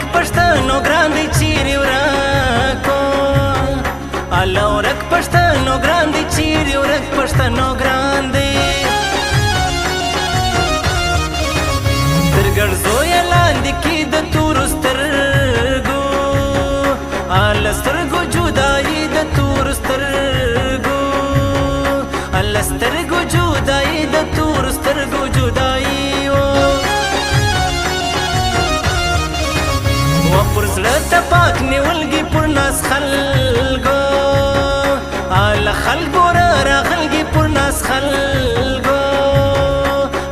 ورک پښتنو ګران دی چیرې ورکو الله ورک پښتنو ګران دی چیرې ورک پښتنو ګران دی تر ګرځویه لاندې کې د تورو سترګو الله سترګو جدایي د تورو سترګو الله سترګو جدایي د تورو سترګو جدایي پر زړه ته پاک نیولګي پر ناس خلګو الله خلګو راغلګي پر ناس خلګو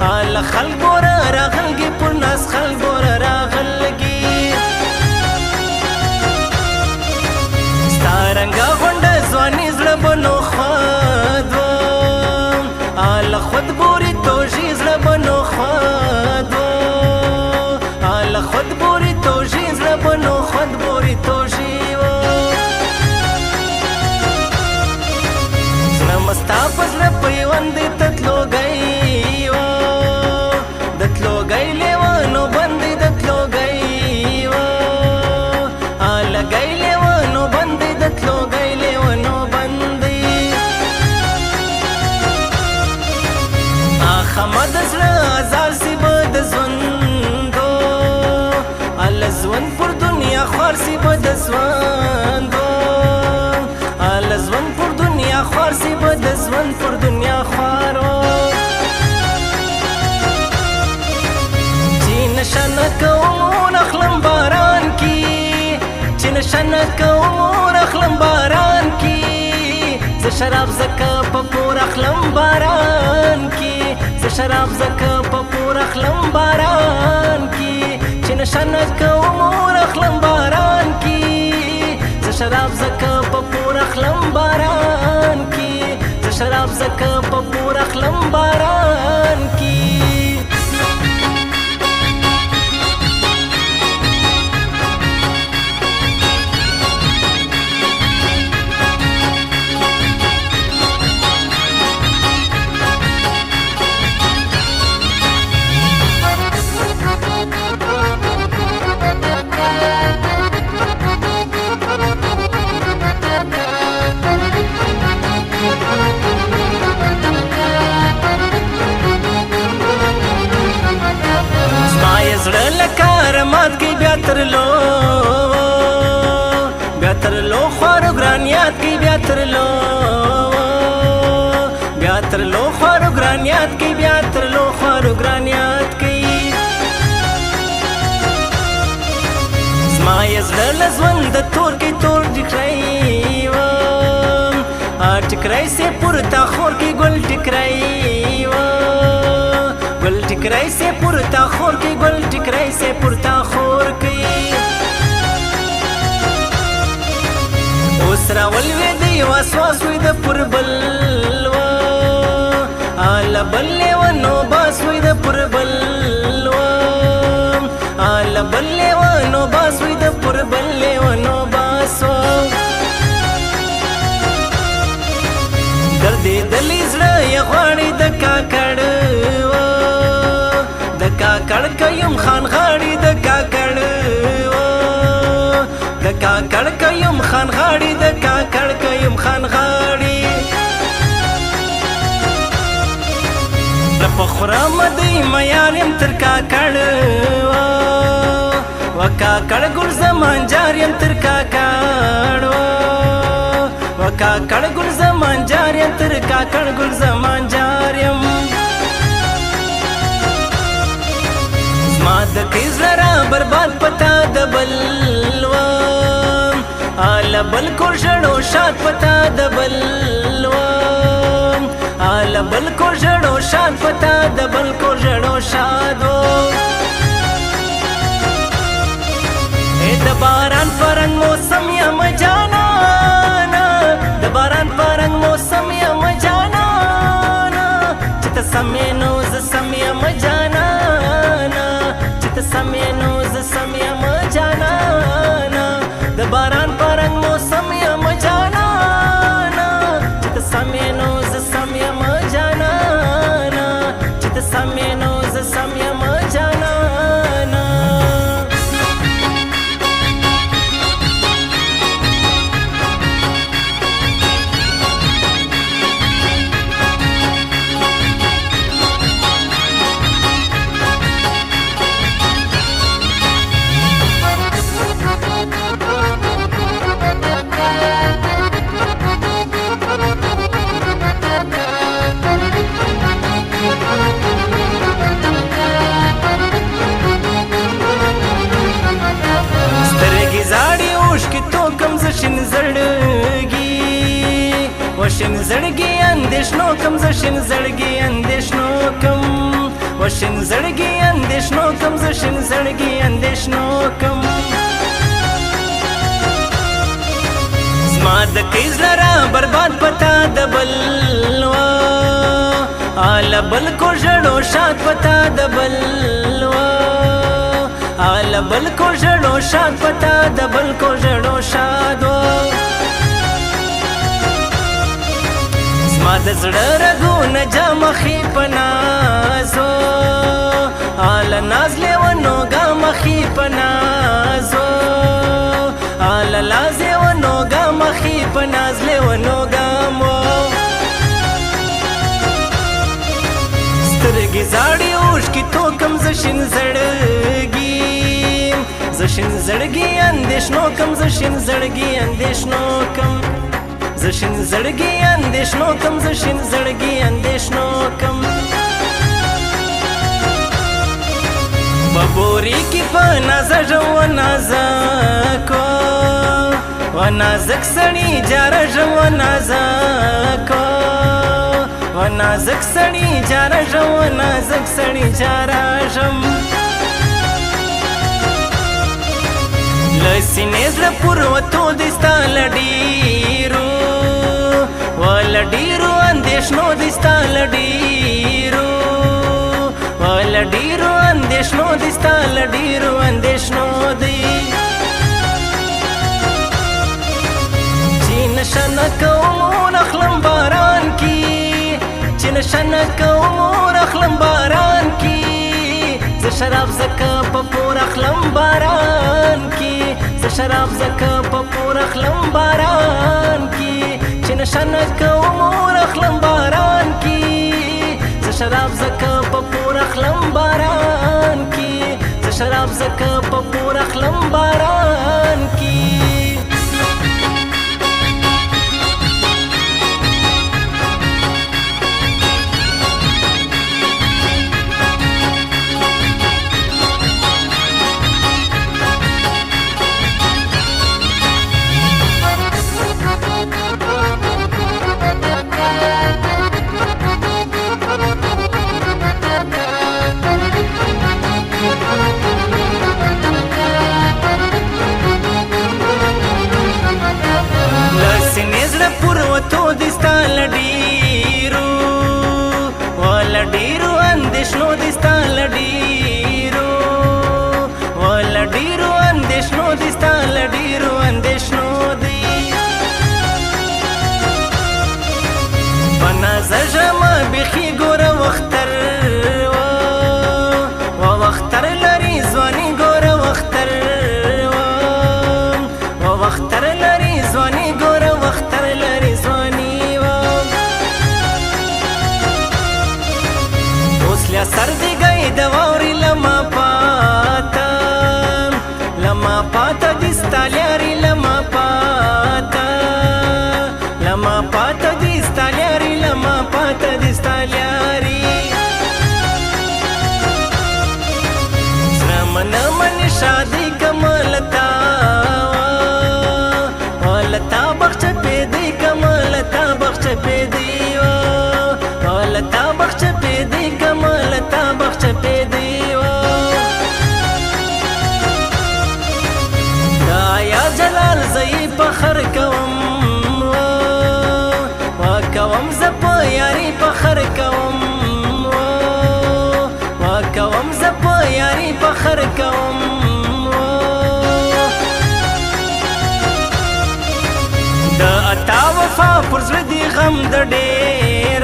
الله خلګو راغلګي پر ناس خلګو راغلګي ستارنګا غونډه ځواني زړه بنو خدو الله خود بوري توجي زړه بنو خدو الله خود بوري توجي بنو خود بوری توشی و زړه مستا په زړه پیوند تتلو گئی و دتلو گئی لیوانو بندې دتلو گئی و آله گئی لیوانو بندې دتلو گئی لیوانو بندې احمد زړه ازار سی بد زوندو الله زوند پر دنیا خوار سی بد زوندو الله زوند پر دنیا خوار سی بد زوند پر دنیا خوارو چې نشانه کوم اخلم باران کی چې نشانه کوم اخلم باران کی ز شراب زکه په پور اخلم باران کی ز شراب زکه په پور اخلم باران کی نشانه کوم اخلم باران کی ز شراب زکه په پور اخلم باران کی ز شراب زکه په پور اخلم باران کی زړه لکار مات کی بیا ترلو خوارو ګرانیات کی بیا ترلو خوارو ګرانیات کی بیا ترلو خوارو ګرانیات کی زما یې زړه لزوند تور کی تور ټکرای و ټکرای سي پورته خور کی ګل ټکرای و ګل ټکرای سي پورته خور کی ګل ټکرای سي پورته خور کی اوس راولوي دی واسواس وي د پربل و اله بل و نو باس وي د پربل و اله بل و نو باس وي د پربل و نو باس دردې دلی زړه یې غواړي د کاکړ کاکړ کيم خان غاړي د کاکړ د کاکړ کيم خان غاړي د کاکړ کيم خان غاړي په خرام دی مېارم تر کاکړ و کاکړ ګل زمان جاریم تر کاکړ و کاکړ ګل زمان جاریم تر کاکړ ګل زمان جاریم ما د کیز لرا برباد پتا د بلوا آله بل کور ژړو شاد پتا د بلوا آله بل کور ژړو شاد پتا د بل کور ژړو شادو د باران پرنګ موسم یم جانانا د باران پرنګ موسم یم جانانا چې ته سمې نو ز سمې یم جانانا سمینو ز سمیم جانانا د باران پرنګ موسم یم جانانا چې ته سمینو ز سمیم جانانا چې ته سمینو ز سمیم جانانا زړګي وشین زړګي اندېښنو کم زه شین زړګي اندېښنو کم وشین زړګي اندېښنو کم زه شین زړګي اندېښنو کم زما د کیز لرا برباد پتا د بل وا آل بل کو ژړو شاد پتا د بل وا آل بل کو ژړو شاد پتا د بل کو ژړو شاد زما د زړه رګونه جامخې په نازو آل ناز لیونو ګامخې په نازو آل لاز لیونو ګامخې په ناز لیونو ګامو سترګې زاړې اوښکې تو کم زه شین زړګي زه شین زړګي اندېښنو کم زه شین زړګي اندېښنو کم زه شین زړګي اندېښنو کم زه شین زړګي اندېښنو کم ببوري کې په نازه و نازکو و نازک سړي جاره ژو نازکو و نازک سړي جاره ژو نازک سړي جاره ژم له سینې زړه پوروتو دې ستا له ډېرو له ډېرو اندېښنو دې ستا له ډېرو له ډېرو اندېښنو دې ستا له ډېرو اندېښنو دې چې نشه نه کوم اخلم باران کې چې نشه نه کوم اخلم باران کې زه شراب زکه په پور اخلم باران کې زه شراب زکه په پور اخلم باران کې چې نشه نه کوم اخلم باران کې زه شراب زکه په پور اخلم باران کې زه شراب زکه په پور اخلم باران کې پوروتو دې ستا له ډېرو له ډېرو اندېښنو دې ستا له ډېرو له ډېرو اندېښنو دې ستا له ډېرو اندېښنو دې په نازه ژمه بیخي ګوره وختر وختر لري ځواني ګوره وختر وختر لري ځواني ګوره وختر لري ځواني اوس له سر دې گئی د واورې لما پاته دې ستا لیاري لما پاته دې ستا لیاري لما پاته دې ستا لیاري زړه منه منې شادي کملتا لتا بخش پیدی کم لتا بخش پیدی لتا بخش پیدی کم لتا بخش پیدی دا یا جلال زی پخر کوم کوم زپ یاری پخر کوم کوم زپ یاری پخر کوم د اتا وفا پر زړه دی غم د ډېر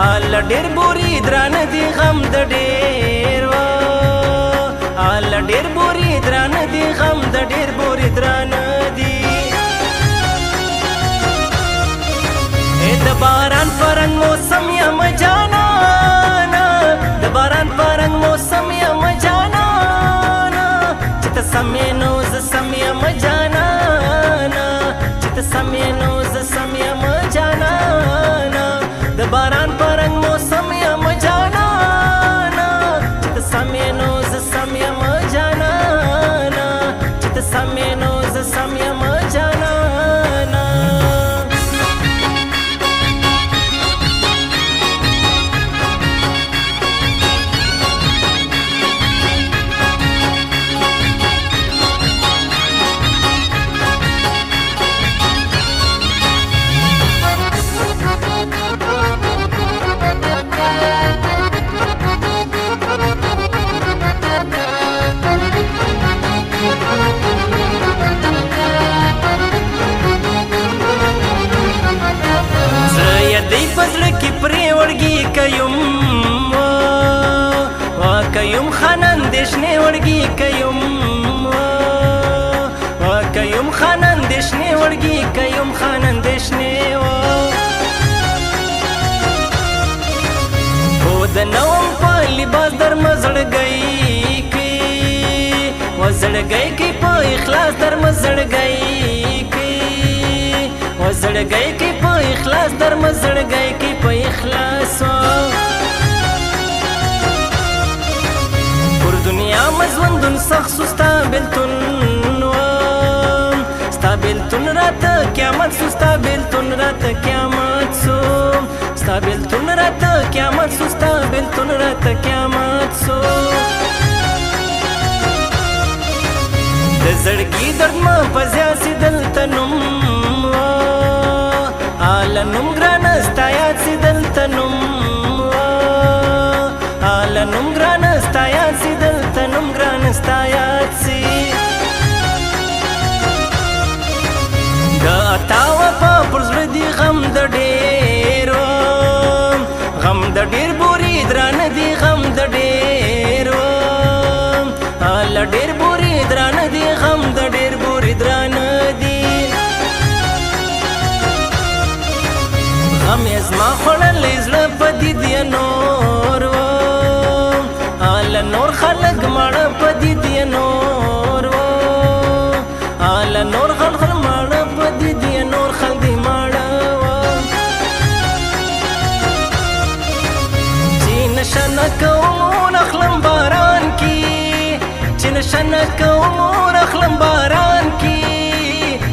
آل ډېر بوري دران دی غم د ډېر آل ډېر بوري دران دی غم د ډېر بوري دران دی د باران پرنګ موسم یم جانانا د باران پرنګ موسم یم جانانا چې ته سمې نو زه سم یم جانانا سمینو ز سمیم جانانا د باران پرنګ موسم یم جانانا چې ته سمینو ز سمیم جانانا چې ته سمینو ز شنې وړګي کيم خانن د شنې وړګي کيم خانن د شنې او د نوم په لباس در مزړګي کی وزړګي کی په اخلاص در مزړګي کی وزړګي کی په اخلاص در مزړګي کی په اخلاص پر دنیا مزوندن سخت سستا بلتون ستابلتون رات قیامت سو ستابلتون رات قیامت سو ستابلتون رات قیامت سو ستابلتون رات قیامت سو د زړګي درد ما پزیاسي دلته نوم آله نوم ګرانه ستایات سي دلته نوم آله نوم ګرانه ستایات سي دلته نوم ګرانه ستایات سي د اتاوه په پرزړه دی غم د ډېرو غم د ډېر بوري درانه دی غم د ډېرو آله ډېر بوري درانه دی غم د ډېر بوري درانه دی غم یې زما خوړلی زړه په دې دی نور آله نور خلک ماړه په دې دی نور آله نور خلک ماړه په دې دی نور خلک دی ماړه چې نشه نه کوم اخلم باران کی چې نشه نه کوم اخلم باران کی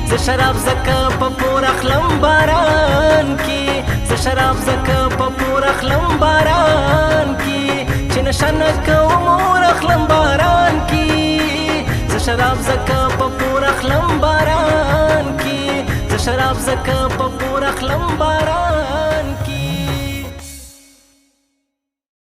زه شراب زکه په پور اخلم باران کی زه شراب زکه په پور اخلم باران کی چې نشه نه کوم اخلم باران کی زه شراب زکه په پور اخلم باران کی زه شراب زکه په پور اخلم باران